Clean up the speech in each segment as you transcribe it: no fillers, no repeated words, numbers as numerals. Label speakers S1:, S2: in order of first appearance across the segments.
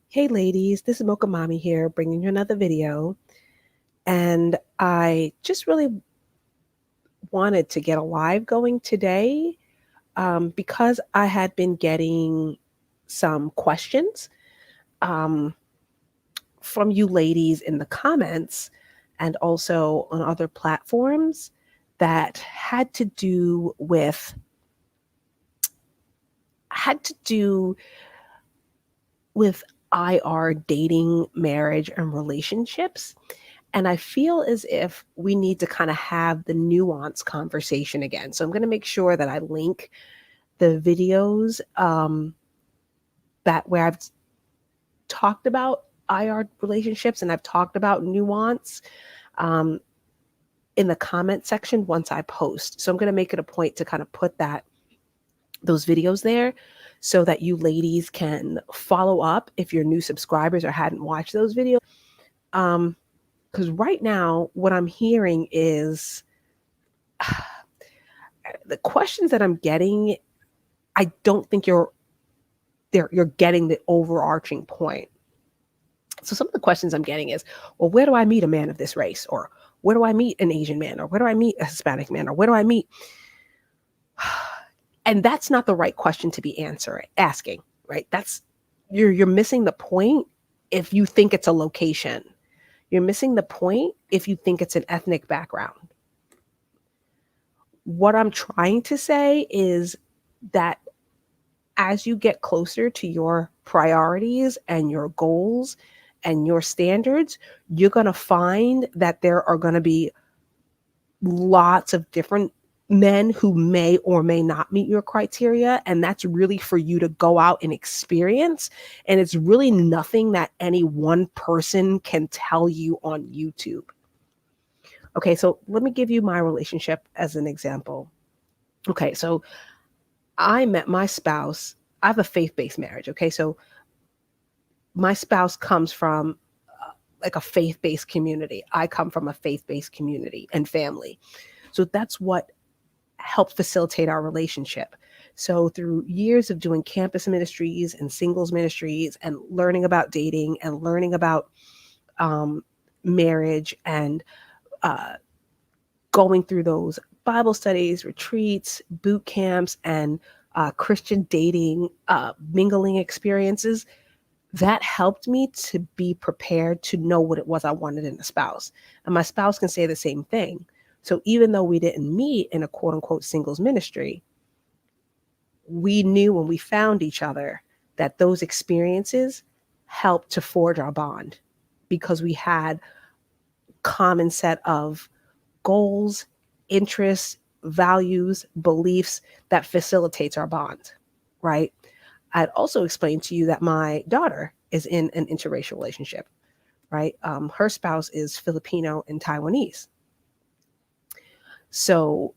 S1: Hey ladies, this is Mocha Mommy here, bringing you another video. And I just really wanted to get a live going today because I had been getting some questions um, from you ladies in the comments and also on other platforms that had to do with IR dating, marriage, and relationships. And I feel as if we need to kind of have the nuance conversation again. So I'm going to make sure that I link the videos that where I've talked about IR relationships and I've talked about nuance um, in the comment section once I post. So I'm going to make it a point to kind of put those videos there so that you ladies can follow up if you're new subscribers or hadn't watched those videos. Because right now, what I'm hearing is the questions that I'm getting. I don't think you're getting the overarching point. So some of the questions I'm getting is, well, where do I meet a man of this race, or where do I meet an Asian man, or where do I meet a Hispanic man, or where do I meet? And that's not the right question to be asking, right? That's you're missing the point if you think it's a location. You're missing the point if you think it's an ethnic background. What I'm trying to say is that as you get closer to your priorities and your goals and your standards, you're going to find that there are going to be lots of different men who may or may not meet your criteria. And that's really for you to go out and experience. And it's really nothing that any one person can tell you on YouTube. Okay, so let me give you my relationship as an example. Okay, so I met my spouse. I have a faith based marriage. Okay, so my spouse comes from like a faith based community. I come from a faith based community and family. So that's what helped facilitate our relationship. So through years of doing campus ministries and singles ministries and learning about dating and learning about um, marriage and uh, going through those Bible studies, retreats, boot camps, and Christian dating, mingling experiences, that helped me to be prepared to know what it was I wanted in a spouse. And my spouse can say the same thing. So even though we didn't meet in a quote unquote singles ministry, we knew when we found each other that those experiences helped to forge our bond because we had common set of goals, interests, values, beliefs that facilitates our bond, right? I'd also explained to you that my daughter is in an interracial relationship, right? Her spouse is Filipino and Taiwanese. So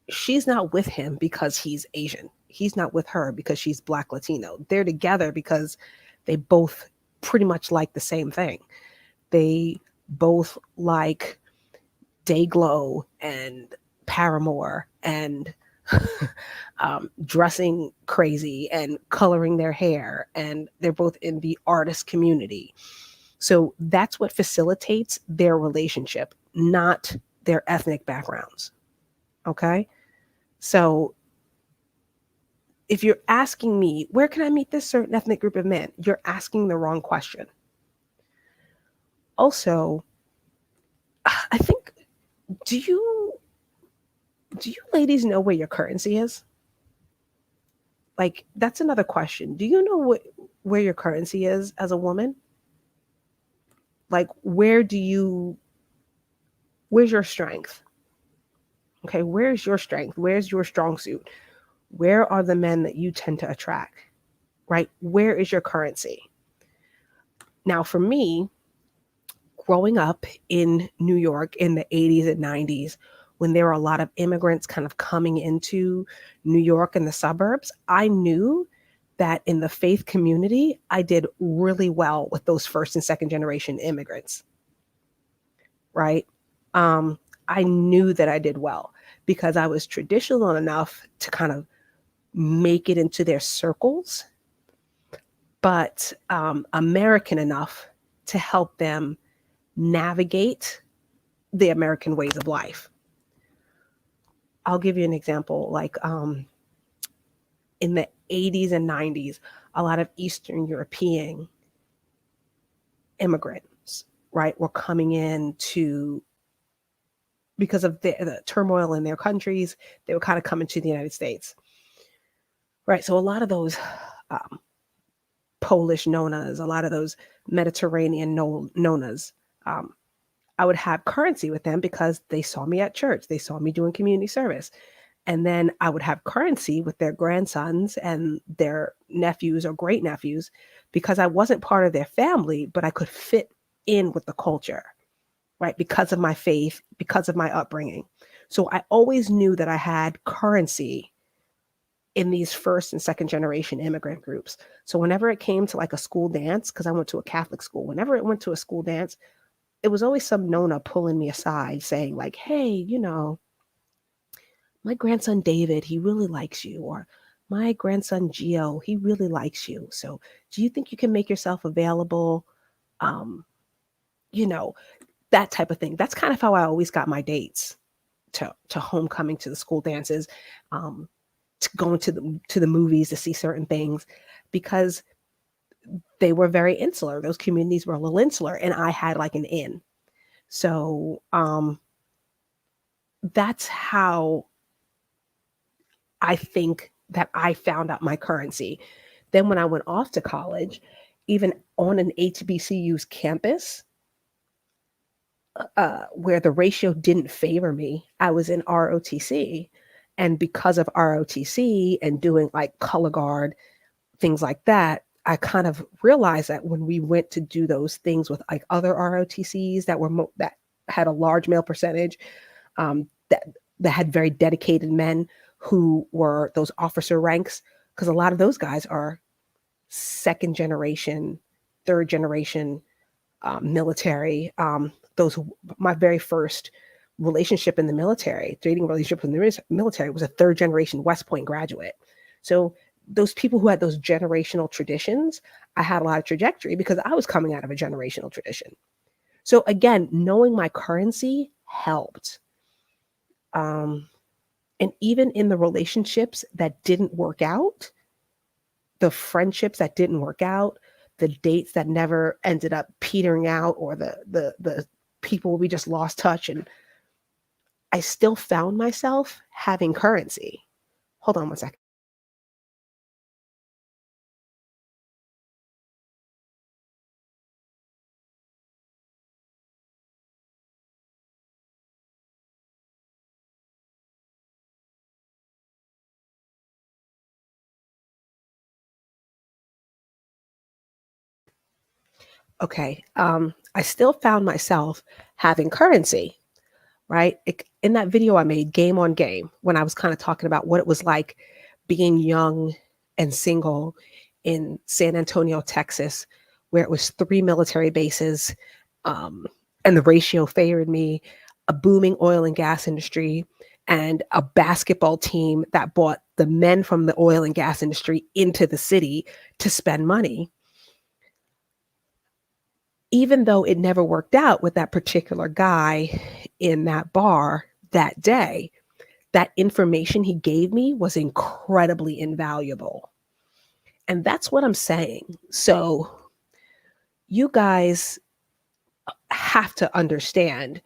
S1: she's not with him because he's Asian. He's not with her because she's Black Latino. They're together because they both pretty much like the same thing. They both like Dayglow and Paramore and dressing crazy and coloring their hair, and they're both in the artist community. So that's what facilitates their relationship, not their ethnic backgrounds. Okay. So if you're asking me, where can I meet this certain ethnic group of men? You're asking the wrong question. Also, I think, do you ladies know where your currency is? Like, that's another question. Do you know where your currency is as a woman? Like, where's your strength? Okay, where's your strength? Where's your strong suit? Where are the men that you tend to attract? Right? Where is your currency? Now, for me, growing up in New York in the 80s and 90s, when there were a lot of immigrants kind of coming into New York and the suburbs, I knew that in the faith community, I did really well with those first and second generation immigrants, right? Um, I knew that I did well because I was traditional enough to kind of make it into their circles but American enough to help them navigate the American ways of life. I'll give you an example. Like in the 80s and 90s, a lot of Eastern European immigrants, right, were coming in to, because of the turmoil in their countries, they were kind of coming to the United States, right? So a lot of those um, Polish nonas, a lot of those Mediterranean nonas, um, I would have currency with them because they saw me at church, they saw me doing community service. And then I would have currency with their grandsons and their nephews or great nephews because I wasn't part of their family, but I could fit in with the culture, right? Because of my faith, because of my upbringing. So I always knew that I had currency in these first and second generation immigrant groups. So whenever it came to like a school dance, because I went to a Catholic school, whenever it went to a school dance, it was always some Nona pulling me aside saying, like, hey, my grandson David, he really likes you, or my grandson Gio, he really likes you. So do you think you can make yourself available? Um, you know, that type of thing. That's kind of how I always got my dates to homecoming, to the school dances, um, to going to the movies to see certain things, because they were very insular. Those communities were a little insular, and I had like an in. So that's how I think that I found out my currency. Then when I went off to college, even on an HBCU's campus, where the ratio didn't favor me, I was in ROTC. And because of ROTC and doing like color guard, things like that, I kind of realized that when we went to do those things with like other ROTCs that were that had a large male percentage, that had very dedicated men who were those officer ranks, because a lot of those guys are second generation, third generation military. Those My very first relationship in the military, dating relationship in the military, was a third generation West Point graduate. So those people who had those generational traditions, I had a lot of trajectory because I was coming out of a generational tradition. So again, knowing my currency helped. Um, and even in the relationships that didn't work out, the friendships that didn't work out, the dates that never ended up petering out, or the people we just lost touch, and I still found myself having currency. Hold on one second. Okay. I still found myself having currency, right? In that video I made, Game on Game, when I was kind of talking about what it was like being young and single in San Antonio, Texas, where it was 3 military bases, um, and the ratio favored me, a booming oil and gas industry, and a basketball team that brought the men from the oil and gas industry into the city to spend money. Even though it never worked out with that particular guy in that bar that day, that information he gave me was incredibly invaluable. And that's what I'm saying. So you guys have to understand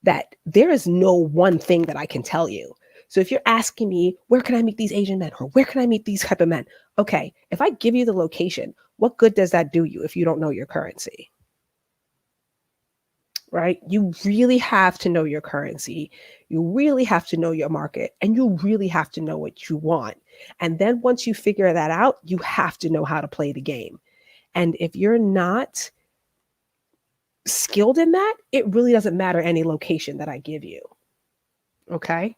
S1: that there is no one thing that I can tell you. So if you're asking me, where can I meet these Asian men, or where can I meet these type of men? Okay, if I give you the location, what good does that do you if you don't know your currency? Right? You really have to know your currency. You really have to know your market, and you really have to know what you want. And then once you figure that out, you have to know how to play the game. And if you're not skilled in that, it really doesn't matter any location that I give you. Okay?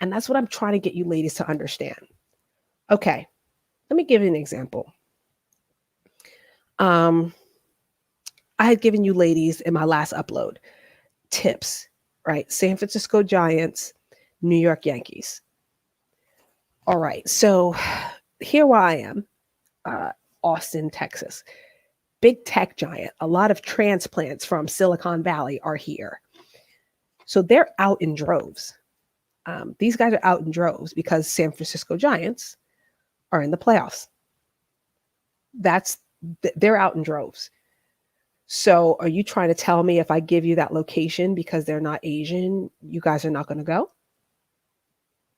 S1: And that's what I'm trying to get you ladies to understand. Okay, let me give you an example. Um, I had given you ladies in my last upload tips, right? San Francisco Giants, New York Yankees. All right, so here where I am. Uh, Austin, Texas. Big tech giant. A lot of transplants from Silicon Valley are here. So they're out in droves. These guys are out in droves because San Francisco Giants are in the playoffs. They're out in droves. So are you trying to tell me if I give you that location because they're not Asian, you guys are not going to go?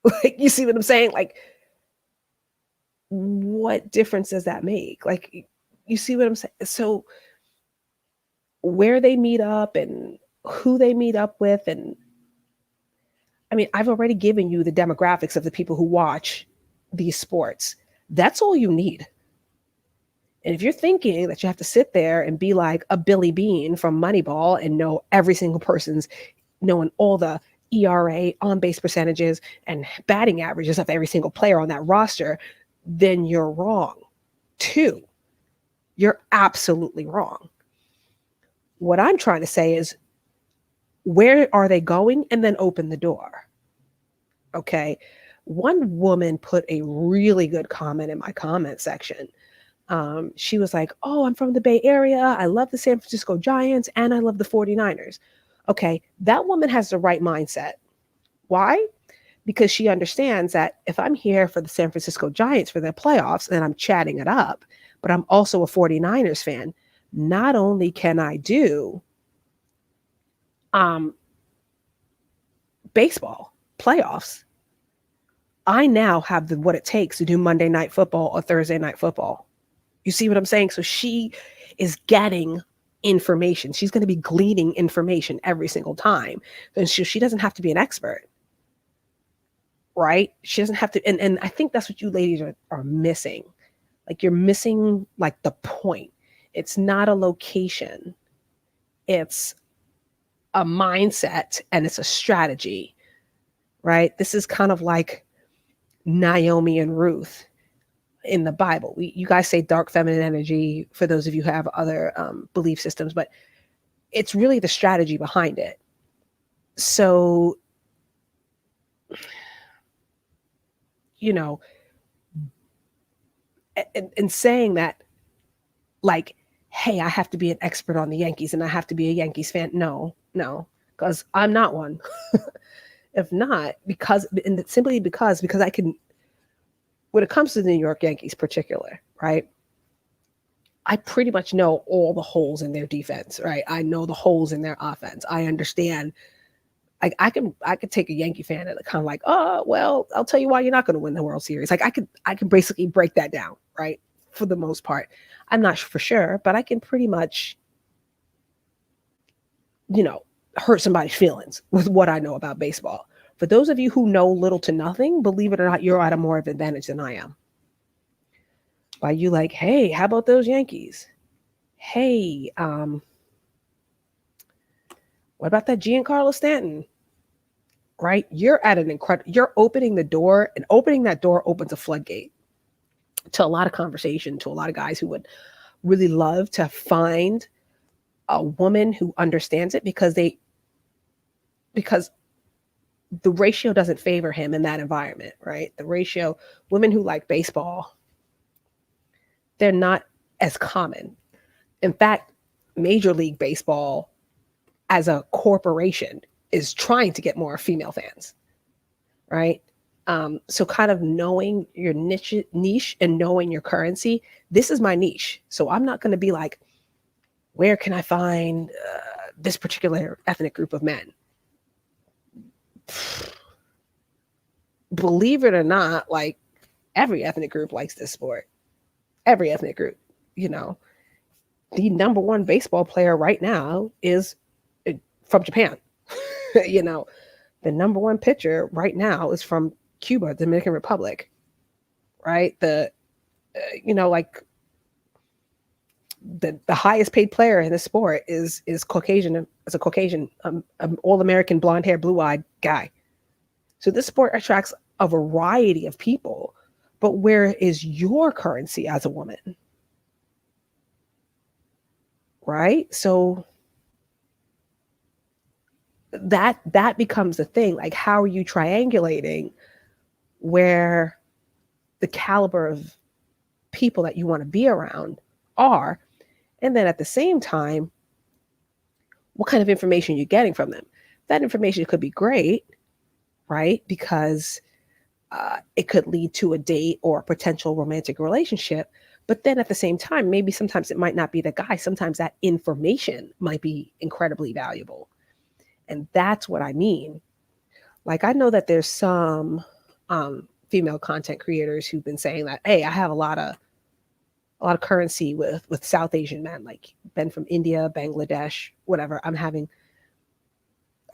S1: Like, you see what I'm saying? Like, what difference does that make? Like, you see what I'm saying? So where they meet up and who they meet up with, and I mean, I've already given you the demographics of the people who watch these sports. That's all you need. And if you're thinking that you have to sit there and be like a Billy Bean from Moneyball and know every single person's knowing all the ERA, on base percentages, and batting averages of every single player on that roster, then you're wrong. Two, you're absolutely wrong. What I'm trying to say is, where are they going? And then open the door. Okay. One woman put a really good comment in my comment section. She was like, oh, I'm from the Bay Area. I love the San Francisco Giants and I love the 49ers. Okay. That woman has the right mindset. Why? Because she understands that if I'm here for the San Francisco Giants for their playoffs and I'm chatting it up, but I'm also a 49ers fan, not only can I do baseball playoffs, I now have what it takes to do Monday Night Football or Thursday Night Football. You see what I'm saying? So she is getting information. She's going to be gleaning information every single time. And she doesn't have to be an expert, right? She doesn't have to. And I think that's what you ladies are missing. Like, you're missing like the point. It's not a location. It's a mindset and it's a strategy, right? This is kind of like Naomi and Ruth in the Bible. You guys say dark feminine energy for those of you who have other belief systems, but it's really the strategy behind it. So, you know, and saying that, like, hey, I have to be an expert on the Yankees and I have to be a Yankees fan. No, because I'm not one. If not, simply because I can, when it comes to the New York Yankees particular, right? I pretty much know all the holes in their defense, right? I know the holes in their offense. I understand. Like, I could take a Yankee fan and kind of like, oh, well, I'll tell you why you're not going to win the World Series. Like, I could basically break that down, right? For the most part. I'm not for sure, but I can pretty much, hurt somebody's feelings with what I know about baseball. For those of you who know little to nothing, believe it or not, you're at a more of an advantage than I am. By you like, hey, how about those Yankees? Hey, what about that Giancarlo Stanton? Right? You're at you're opening the door, and opening that door opens a floodgate to a lot of conversation, to a lot of guys who would really love to find a woman who understands it, because the ratio doesn't favor him in that environment, right? The ratio, women who like baseball, they're not as common. In fact, Major League Baseball as a corporation is trying to get more female fans, right? So kind of knowing your niche and knowing your currency. This is my niche. So I'm not going to be like, where can I find this particular ethnic group of men? Believe it or not, like, every ethnic group likes this sport. Every ethnic group, the number one baseball player right now is from Japan. The number one pitcher right now is from Cuba, Dominican Republic, right? Like the highest paid player in the sport is Caucasian, as a Caucasian, all-American, blonde hair, blue-eyed guy. So this sport attracts a variety of people, but where is your currency as a woman? Right? So that becomes the thing. Like, how are you triangulating where the caliber of people that you want to be around are. And then at the same time, what kind of information you're getting from them. That information could be great, right? Because it could lead to a date or a potential romantic relationship. But then at the same time, maybe sometimes it might not be the guy. Sometimes that information might be incredibly valuable. And that's what I mean. Like, I know that there's some female content creators who've been saying that, hey, I have a lot of currency with South Asian men, like been from India, Bangladesh, whatever. I'm having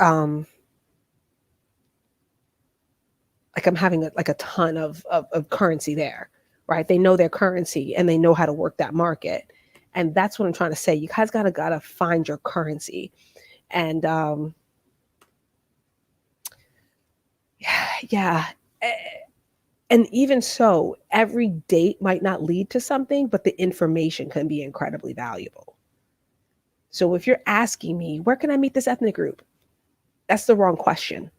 S1: um I'm having like a ton of currency there, right? They know their currency and they know how to work that market. And that's what I'm trying to say. You guys gotta find your currency. And yeah. eh, And even so, every date might not lead to something, but the information can be incredibly valuable. So if you're asking me, where can I meet this ethnic group? That's the wrong question,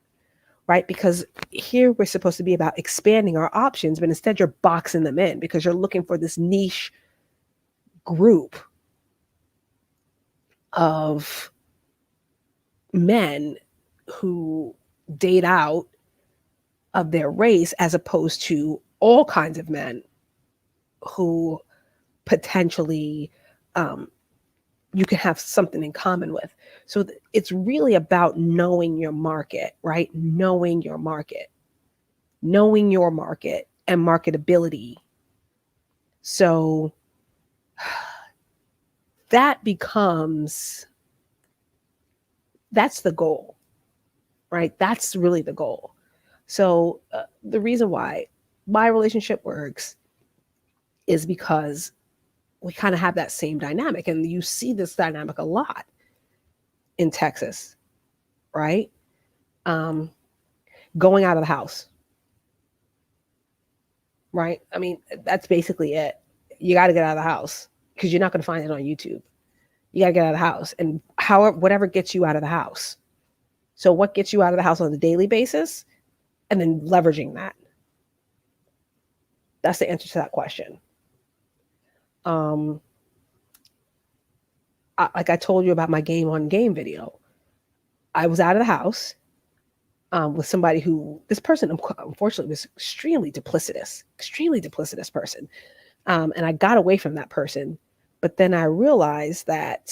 S1: right? Because here we're supposed to be about expanding our options, but instead you're boxing them in because you're looking for this niche group of men who date out of their race as opposed to all kinds of men who potentially um, you can have something in common with. So it's really about knowing your market, right? Knowing your market and marketability. So that becomes that's the goal, right? That's really the goal. So the reason why my relationship works is because we kind of have that same dynamic, and you see this dynamic a lot in Texas, right? Um, Going out of the house, right? I mean, that's basically it. You got to get out of the house because you're not going to find it on YouTube. You got to get out of the house, and however, whatever gets you out of the house. So, what gets you out of the house on a daily basis, and then leveraging that. That's the answer to that question. Um, like I told you about my game on game video, I was out of the house with somebody who this person unfortunately was extremely duplicitous person, and I got away from that person. But then I realized that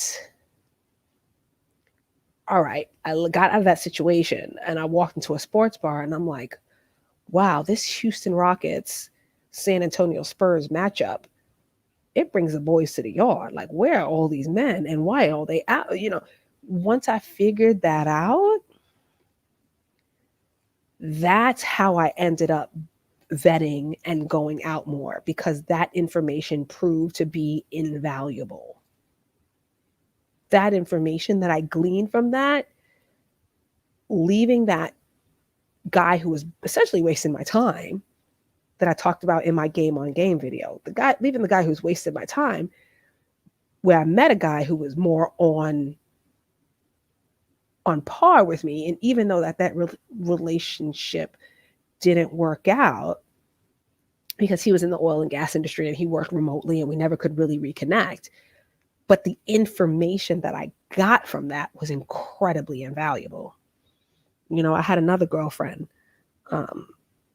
S1: all right, got out of that situation and I walked into a sports bar and I'm like, wow, this Houston Rockets San Antonio Spurs matchup, it brings the boys to the yard. Like, where are all these men and why are they out? Once I figured that out, that's how I ended up vetting and going out more because that information proved to be invaluable. That information that I gleaned from that, leaving that guy who was essentially wasting my time that I talked about in my game on game video, leaving the guy who's wasted my time, where I met a guy who was more on par with me, and even though that relationship didn't work out because he was in the oil and gas industry and he worked remotely and we never could really reconnect, but the information that I got from that was incredibly invaluable. I had another girlfriend. Um,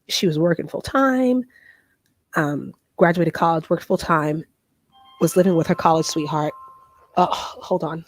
S1: she was working full time, graduated college, worked full time, was living with her college sweetheart. Oh, hold on.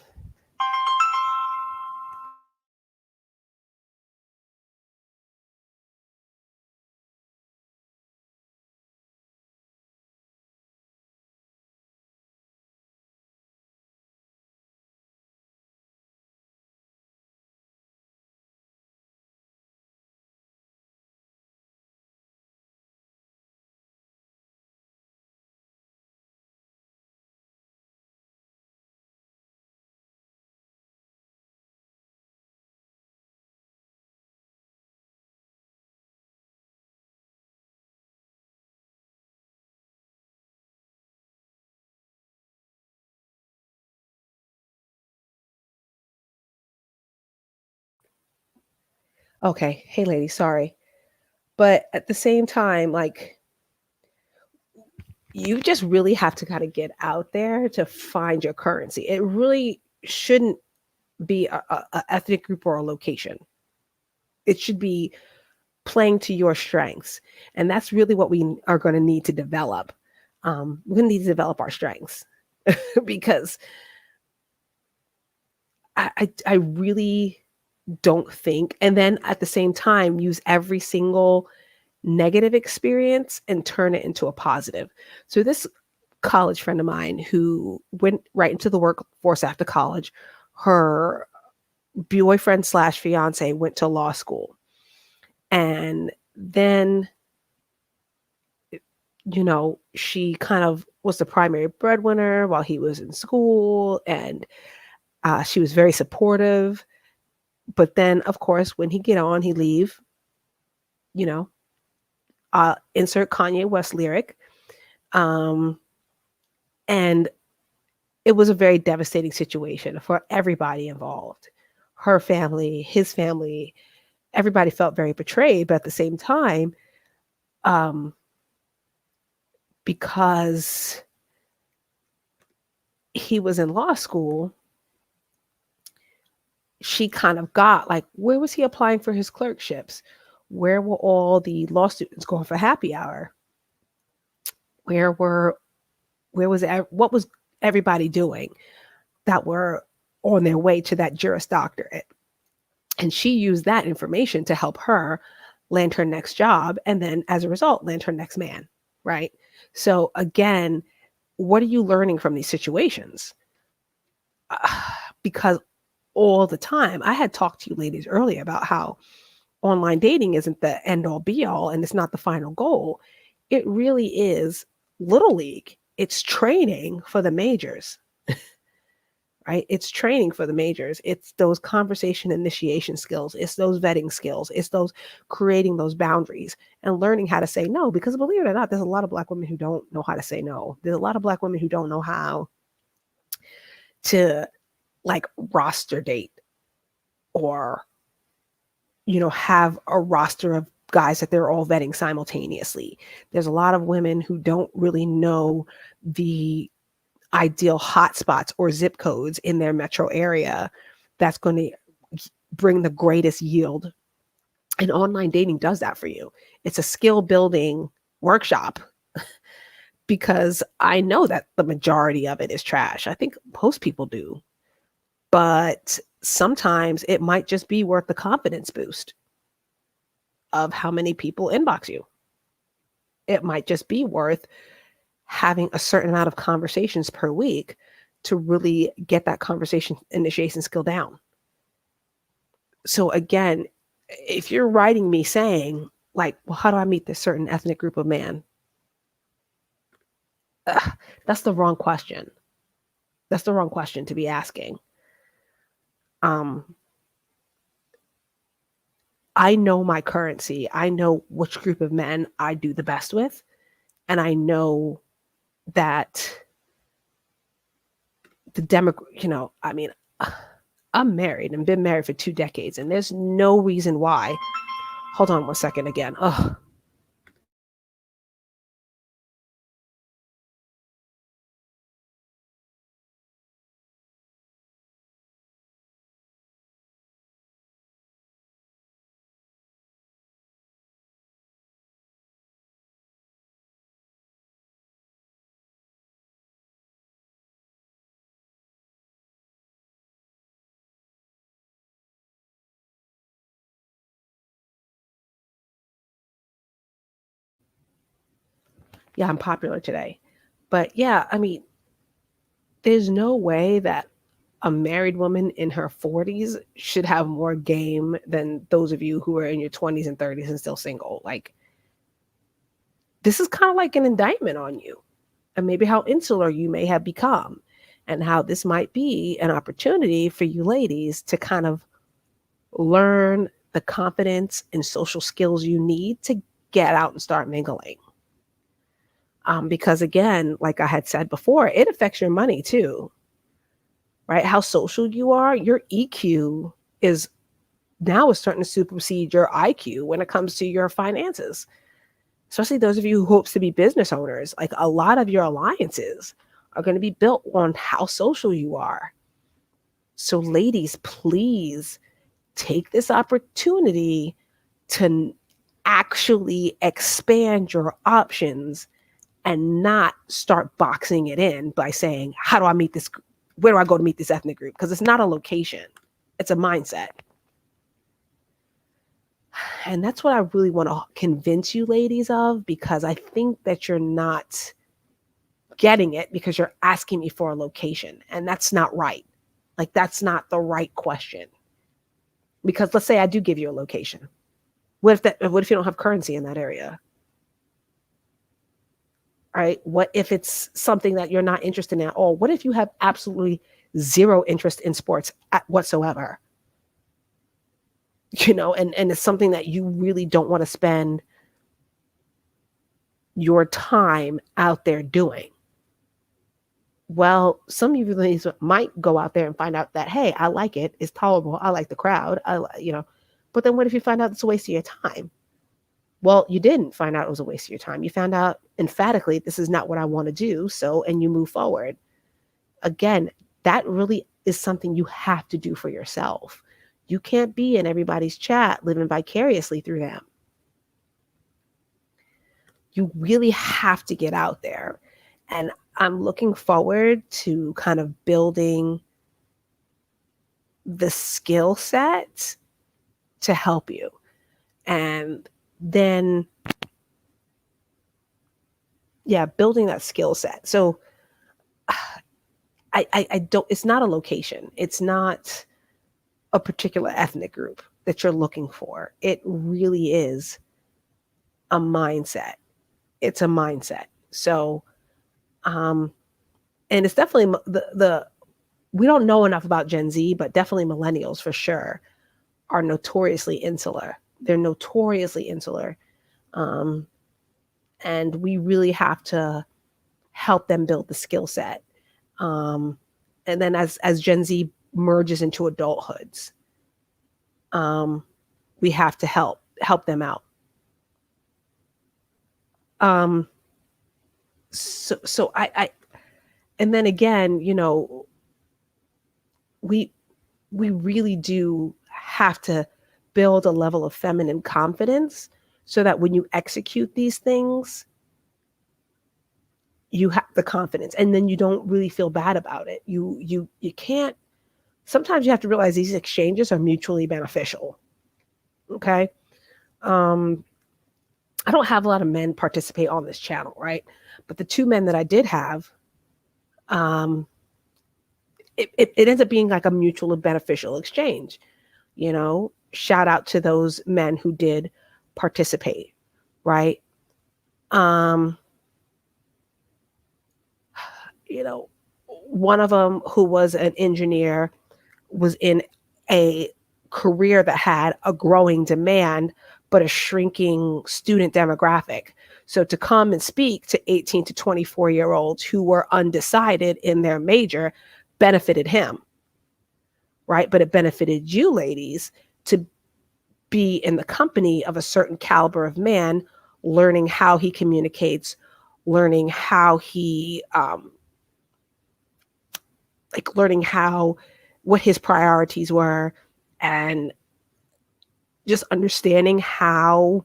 S1: Okay. Hey, lady, sorry. But at the same time, like, you just really have to kind of get out there to find your currency. It really shouldn't be a ethnic group or a location. It should be playing to your strengths. And that's really what we are going to need to develop. We're going to need to develop our strengths because I really don't think, and then at the same time, use every single negative experience and turn it into a positive. So this college friend of mine who went right into the workforce after college, her boyfriend slash fiance went to law school. And then, she kind of was the primary breadwinner while he was in school. And she was very supportive. But then, of course, when he get on, he leave, you know, insert Kanye West lyric. Um, and it was a very devastating situation for everybody involved. Her family, his family, everybody felt very betrayed. But at the same time, um, because he was in law school, she kind of got like, where was he applying for his clerkships? Where were all the law students going for happy hour? Where were what was everybody doing that were on their way to that Juris Doctorate? And she used that information to help her land her next job, and then as a result, land her next man, right? So again, what are you learning from these situations? Because all the time, I had talked to you ladies earlier about how online dating isn't the end all be all and it's not the final goal. It really is little league. It's training for the majors, right? It's training for the majors. It's those conversation initiation skills. It's those vetting skills. It's those creating those boundaries and learning how to say no. Because believe it or not, there's a lot of Black women who don't know how to say no. There's a lot of Black women who don't know how to like roster date or, have a roster of guys that they're all vetting simultaneously. There's a lot of women who don't really know the ideal hotspots or zip codes in their metro area that's going to bring the greatest yield. And online dating does that for you. It's a skill building workshop because I know that the majority of it is trash. I think most people do. But sometimes it might just be worth the confidence boost of how many people inbox you. It might just be worth having a certain amount of conversations per week to really get that conversation initiation skill down. So again, if you're writing me saying like, well, how do I meet this certain ethnic group of man? That's the wrong question. That's the wrong question to be asking. I know my currency. I know which group of men I do the best with. And I know that I'm married and been married for 2 decades, and there's no reason why. Hold on 1 second again. Oh, yeah, I'm popular today. But yeah, there's no way that a married woman in her 40s should have more game than those of you who are in your 20s and 30s and still single. Like, this is kind of like an indictment on you and maybe how insular you may have become, and how this might be an opportunity for you ladies to kind of learn the confidence and social skills you need to get out and start mingling. Because again, like I had said before, it affects your money too, right? How social you are, your EQ is starting to supersede your IQ when it comes to your finances. especially those of you who hopes to be business owners. Like a lot of your alliances are going to be built on how social you are. So ladies, please take this opportunity to actually expand your options and not start boxing it in by saying, how do I meet this? Where do I go to meet this ethnic group? Because it's not a location, it's a mindset. And that's what I really want to convince you ladies of, because I think that you're not getting it because you're asking me for a location. And that's not right. Like, that's not the right question. Because let's say I do give you a location. What if you don't have currency in that area? Right? What if it's something that you're not interested in at all? What if you have absolutely zero interest in sports whatsoever? And it's something that you really don't want to spend your time out there doing. Well, some of you might go out there and find out that, hey, I like it. It's tolerable. I like the crowd. But then what if you find out it's a waste of your time? Well, you didn't find out it was a waste of your time. You found out emphatically, this is not what I want to do. And you move forward. Again, that really is something you have to do for yourself. You can't be in everybody's chat living vicariously through them. You really have to get out there. And I'm looking forward to kind of building the skill set to help you. And then, building that skill set. So I don't, it's not a location. It's not a particular ethnic group that you're looking for. It really is a mindset. It's a mindset. So, and it's definitely we don't know enough about Gen Z, but definitely millennials for sure are notoriously insular. They're notoriously insular. And we really have to help them build the skill set. And then as Gen Z merges into adulthoods, we have to help them out. So I and then again, we really do have to build a level of feminine confidence so that when you execute these things, you have the confidence, and then you don't really feel bad about it. You can't. Sometimes you have to realize these exchanges are mutually beneficial. Okay. I don't have a lot of men participate on this channel, right? But the two men that I did have, it ends up being like a mutually beneficial exchange. Shout out to those men who did participate, right? One of them, who was an engineer, was in a career that had a growing demand, but a shrinking student demographic. So to come and speak to 18 to 24-year-olds who were undecided in their major benefited him, right? But it benefited you ladies to be in the company of a certain caliber of man, learning how he communicates, learning how he, what his priorities were, and just understanding how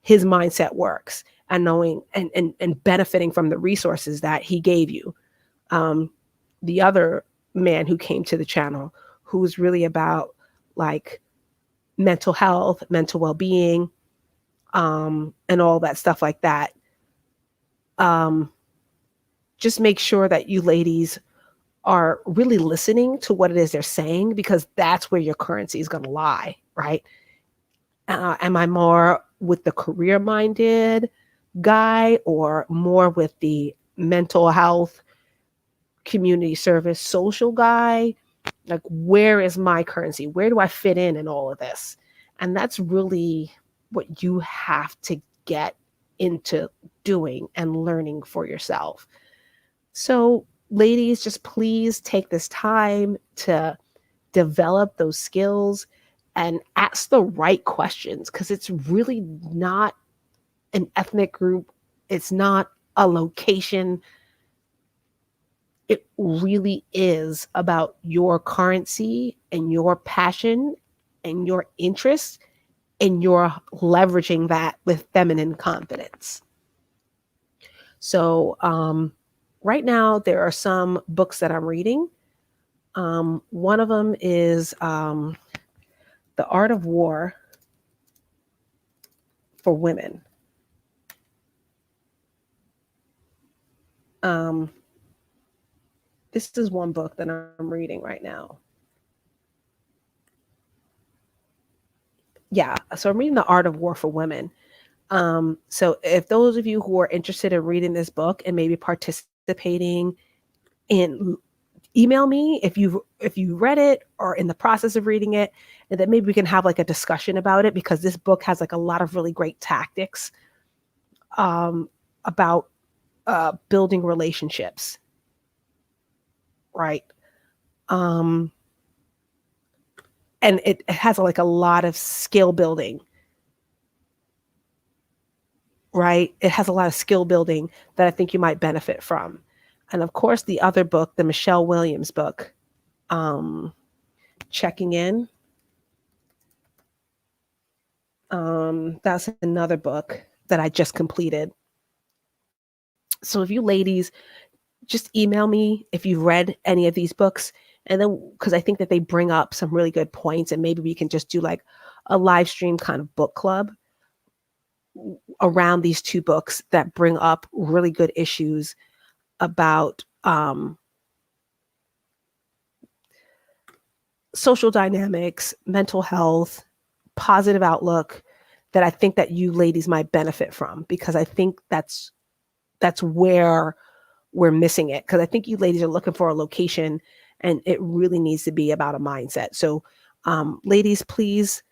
S1: his mindset works, and knowing and benefiting from the resources that he gave you. The other man who came to the channel, who was really about like mental health, mental well-being, and all that stuff like that. Just make sure that you ladies are really listening to what it is they're saying, because that's where your currency is going to lie, right? Am I more with the career-minded guy, or more with the mental health, community service, social guy? Like, where is my currency? Where do I fit in all of this? And that's really what you have to get into doing and learning for yourself. So ladies, just please take this time to develop those skills and ask the right questions, because it's really not an ethnic group. It's not a location. It really is about your currency and your passion and your interests, and you're leveraging that with feminine confidence. So, right now, there are some books that I'm reading. One of them is The Art of War for Women. Um, this is one book that I'm reading right now. Yeah, so I'm reading The Art of War for Women. So if those of you who are interested in reading this book and maybe participating in, email me if you read it or in the process of reading it, and then maybe we can have like a discussion about it, because this book has like a lot of really great tactics um, about building relationships, right? Um, and it has like a lot of skill building, right? It has a lot of skill building that I think you might benefit from. And of course, the other book, the Michelle Williams book, um, Checking In, that's another book that I just completed. So if you ladies just email me if you've read any of these books, and then because I think that they bring up some really good points, and maybe we can just do like a live stream kind of book club around these two books that bring up really good issues about social dynamics, mental health, positive outlook, that I think that you ladies might benefit from, because I think that's where we're missing it, because I think you ladies are looking for a location, and it really needs to be about a mindset. So, ladies, please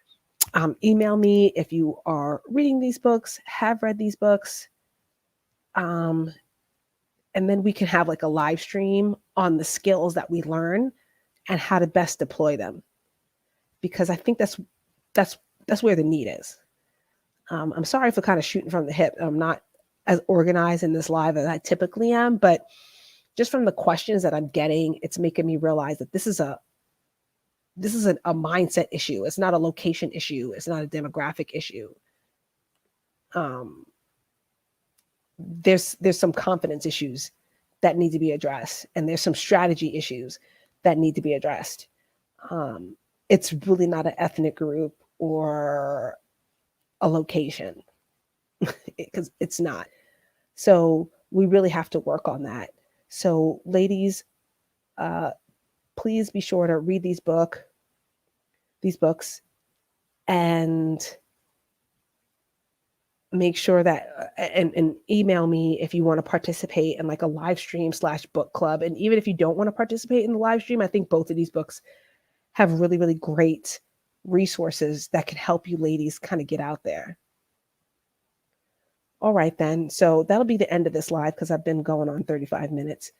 S1: email me if you are reading these books, have read these books, um, and then we can have like a live stream on the skills that we learn and how to best deploy them, because I think that's that's where the need is. I'm sorry for kind of shooting from the hip. I'm not as organized in this live as I typically am, but just from the questions that I'm getting, it's making me realize that this is a mindset issue. It's not a location issue. It's not a demographic issue. Um, there's some confidence issues that need to be addressed, and there's some strategy issues that need to be addressed. Um, it's really not an ethnic group or a location, because it's not. So we really have to work on that. So, ladies, uh, please be sure to read these books, and make sure that and email me if you want to participate in like a live stream slash book club. And even if you don't want to participate in the live stream, I think both of these books have really, really great resources that can help you ladies kind of get out there. All right, then. So that'll be the end of this live, because I've been going on 35 minutes.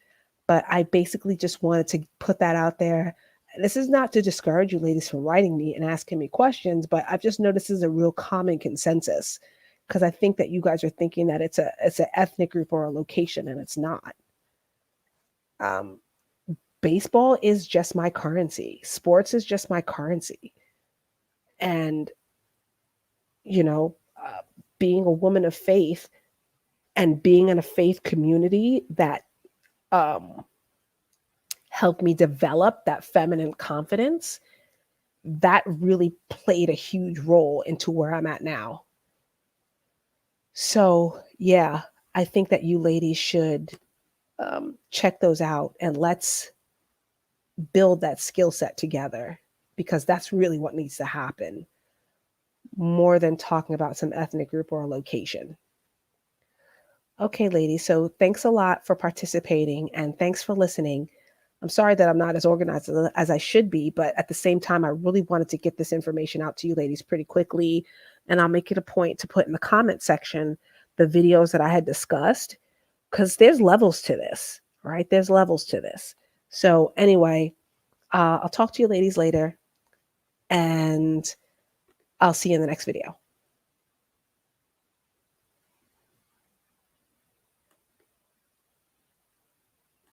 S1: But I basically just wanted to put that out there. This is not to discourage you ladies from writing me and asking me questions, but I've just noticed this is a real common consensus, because I think that you guys are thinking that it's an ethnic group or a location, and it's not. Um, Baseball is just my currency. Sports is just my currency, and you know, being a woman of faith and being in a faith community that um, helped me develop that feminine confidence, that really played a huge role into where I'm at now. So, yeah, I think that you ladies should check those out, and let's build that skill set together, because that's really what needs to happen, more than talking about some ethnic group or a location. Okay, ladies. So thanks a lot for participating, and thanks for listening. I'm sorry that I'm not as organized as I should be, but at the same time, I really wanted to get this information out to you ladies pretty quickly. And I'll make it a point to put in the comment section the videos that I had discussed, because there's levels to this, right? There's levels to this. So, anyway, I'll talk to you ladies later, and I'll see you in the next video.